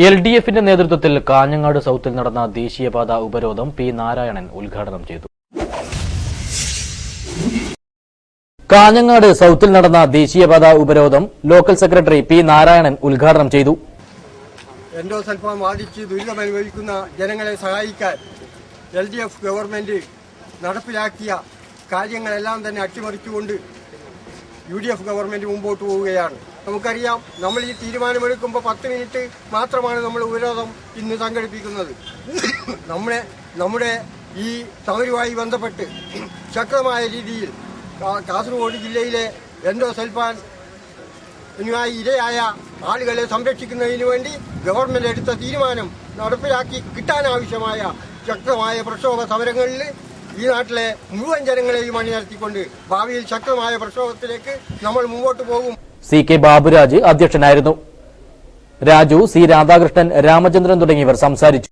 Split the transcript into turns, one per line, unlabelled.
എൽഡിഎഫിന്റെ നേതൃത്വത്തിൽ കാഞ്ഞങ്ങാട് സൌത്തിൽ നടന്ന ദേശീയപാത ഉപരോധം പി നാരായണൻ ഉദ്ഘാടനം ചെയ്തു. കാഞ്ഞങ്ങാട് സൌത്തിൽ നടന്ന ദേശീയപാത ഉപരോധം ലോക്കൽ സെക്രട്ടറി പി നാരായണൻ ഉദ്ഘാടനം ചെയ്തു.
എൻഡോസൾഫാൻ ബാധിച്ച് ദുരിതമനുഭവിക്കുന്ന ജനങ്ങളെ സഹായിക്കാൻ എൽഡിഎഫ് ഗവൺമെന്റ് നടപ്പിലാക്കിയ കാര്യങ്ങളെല്ലാം തന്നെ അട്ടിമറിച്ചുകൊണ്ട് യുഡിഎഫ് ഗവൺമെന്റ് മുമ്പോട്ട് പോവുകയാണ്. നമുക്കറിയാം, നമ്മൾ ഈ തീരുമാനമെടുക്കുമ്പോൾ 10 മിനിറ്റ് മാത്രമാണ് നമ്മൾ ഉപരോധം ഇന്ന് സംഘടിപ്പിക്കുന്നത്. നമ്മുടെ ഈ സമരവുമായി ബന്ധപ്പെട്ട് ശക്തമായ രീതിയിൽ കാസർഗോഡ് ജില്ലയിലെ എൻഡോസൾഫാൻ ഇരയായ ആളുകളെ സംരക്ഷിക്കുന്നതിന് വേണ്ടി ഗവൺമെന്റ് എടുത്ത തീരുമാനം നടപ്പിലാക്കി കിട്ടാനാവശ്യമായ ശക്തമായ പ്രക്ഷോഭ സമരങ്ങളിൽ ഈ നാട്ടിലെ മുഴുവൻ ജനങ്ങളെയും അണിനിരത്തിക്കൊണ്ട് ഭാവിയിൽ ശക്തമായ പ്രക്ഷോഭത്തിലേക്ക് നമ്മൾ മുമ്പോട്ട് പോകും.
CK ബാബുരാജ് അധ്യക്ഷനായിരുന്നു. രാജു, C രാധാകൃഷ്ണൻ, രാമചന്ദ്രൻ തുടങ്ങിയവർ സംസാരിച്ചു.